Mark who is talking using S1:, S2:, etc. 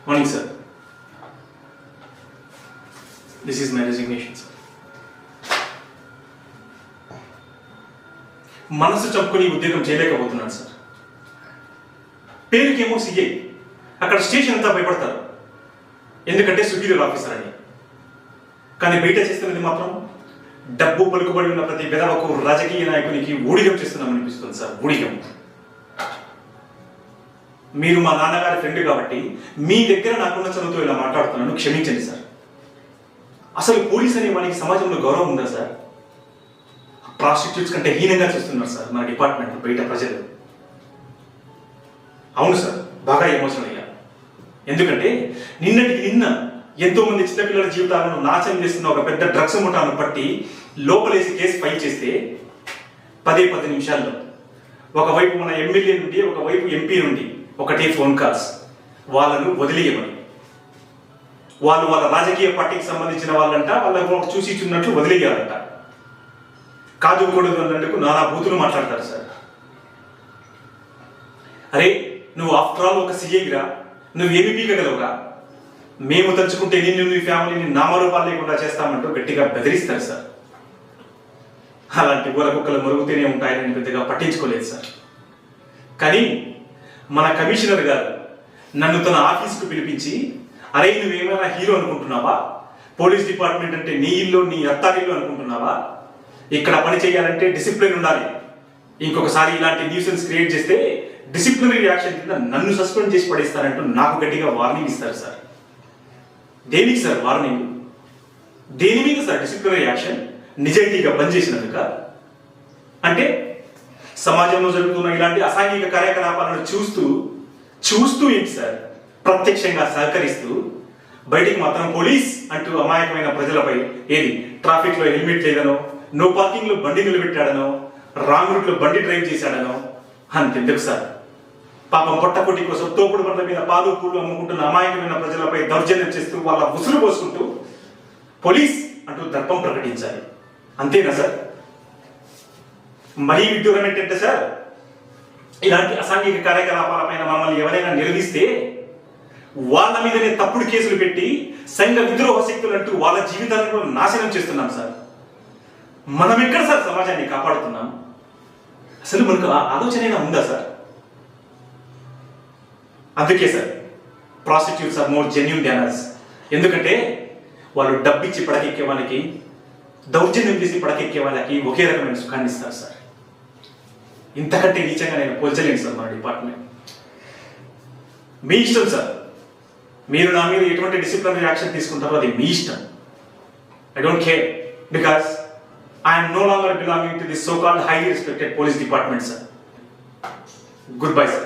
S1: Morning, sir. This is my resignation, sir. మనసు చంపుకొని ఉద్యోగం చేయలేకపోతున్నాను సార్. పేరుకేమో సిఐ, అక్కడ స్టేషన్ అంతా భయపడతారు, ఎందుకంటే సుపీరియర్ ఆఫీసర్ అని. కానీ బయట చేస్తున్నది మాత్రం డబ్బు పలుకుబడి ఉన్న ప్రతి విధవకు, రాజకీయ నాయకునికి ఊడిగం చేస్తున్నామనిపిస్తుంది సార్. ఊడిగం. మీరు మా నాన్నగారి ఫ్రెండ్ కాబట్టి మీ దగ్గర నాకున్న చదువుతో ఇలా మాట్లాడుతున్నాను, క్షమించండి సార్. అసలు పోలీస్ అనే వానికి సమాజంలో గౌరవం ఉందా సార్? ప్రాస్టిట్యూట్స్ కంటే హీనంగా చూస్తున్నారు సార్ మన డిపార్ట్మెంట్ బయట ప్రజలు. అవును సార్, బాగా ఎమోషనల్ అయ్యా. ఎందుకంటే నిన్నటికి నిన్న ఎంతో మంది చిన్నపిల్లల జీవితాలను నాశనం చేస్తున్న ఒక పెద్ద డ్రగ్స్ ముఠాను పట్టి లోపలేసి కేసు ఫైల్ చేస్తే 10 నిమిషాల్లో ఒకవైపు మన ఎమ్మెల్యే నుండి, ఒకవైపు ఎంపీ నుండి ఒకటే ఫోన్ కాల్స్ వాళ్ళను వదిలేయమని. వాళ్ళు వాళ్ళ రాజకీయ పార్టీకి సంబంధించిన వాళ్ళంట, వాళ్ళకు చూసి చూన్నట్లు వదిలేయాలంట. కాదు కూడదు అన్నందుకు నానా బూతులు మాట్లాడతారు సార్. అరే, నువ్వు ఆఫ్టర్ ఆల్ ఒక సీఐరా, నువ్వేమి పీకగలవురా? మేము తలుచుకుంటే నిన్ను, నీ ఫ్యామిలీని నామరూపాలు లేకుండా చేస్తామంటూ గట్టిగా బెదిరిస్తారు సార్. అలాంటి ఊర కుక్కలు మరుగుతూనే ఉంటాయని పెద్దగా పట్టించుకోలేదు సార్. కానీ మన కమిషనర్ గారు నన్ను తన ఆఫీస్కు పిలిపించి, అరే నువ్వేమైనా హీరో అనుకుంటున్నావా? పోలీస్ డిపార్ట్మెంట్ అంటే నీ ఇల్లు, నీ అత్తారిల్లు అనుకుంటున్నావా? ఇక్కడ పని చేయాలంటే డిసిప్లిన్ ఉండాలి. ఇంకొకసారి ఇలాంటి న్యూసెన్స్ క్రియేట్ చేస్తే డిసిప్లినరీ యాక్షన్ కింద నన్ను సస్పెండ్ చేసి పడేస్తారంటూ నాకు గట్టిగా వార్నింగ్ ఇస్తారు సార్. దేనికి సార్ వార్నింగ్? దేని మీద సార్ డిసిప్లినరీ యాక్షన్? నిజాయితీగా పనిచేసినందుక? అంటే సమాజంలో జరుగుతున్న ఇలాంటి అసాంఘిక కార్యకలాపాలను చూస్తూ ఏంటి సార్, ప్రత్యక్షంగా సహకరిస్తూ బయటికి మాత్రం పోలీస్ అంటూ అమాయకమైన ప్రజలపై ఏది ట్రాఫిక్ లో హెల్మెట్ లేదనో, నో పార్కింగ్ లో బండి నిలబెట్టాడనో, రాంగ్ రూట్ లో బండి డ్రైవ్ చేశాడనో అంతెందుకు సార్, పాపం పొట్టకొట్టి కోసం తోపుడు బండ్ల మీద పాలు పూలు అమ్ముకుంటున్న అమాయకమైన ప్రజలపై దౌర్జన్యం చేస్తూ వాళ్ళ ఉసురు పోసుకుంటూ పోలీస్ అంటూ దర్పం ప్రకటించాలి. అంతేనా సార్? మరీ విడ్డూరం ఏంటంటే సార్, ఇలాంటి అసాంఘిక కార్యకలాపాలపైన మమ్మల్ని ఎవరైనా నిలదీస్తే వాళ్ళ మీదనే తప్పుడు కేసులు పెట్టి సంఘ విద్రోహ శక్తులు అంటూ వాళ్ళ జీవితాలను నాశనం చేస్తున్నాం సార్. మనం ఎక్కడ సార్ సమాజాన్ని కాపాడుతున్నాం? అసలు మనకు ఆ ఆలోచన ఉందా సార్? అందుకే sir prostitutes are more genuine donors. ఎందుకంటే వాళ్ళు డబ్బిచ్చి పడకెక్కే వాళ్ళకి, దౌర్జన్యం చేసి పడకెక్కే వాళ్ళకి ఒకే రకమైన సుఖాన్ని ఇస్తారు సార్. ఇంతకంటే నీచంగా నేను పోల్చలేను సార్ మన డిపార్ట్మెంట్. మీ ఇష్టం సార్, మీరు నా మీద ఎటువంటి డిసిప్లినరీ యాక్షన్ తీసుకుంటారో అది మీ ఇష్టం. I don't care, because I am no longer belonging to this so-called highly respected police department, sir. Goodbye, sir.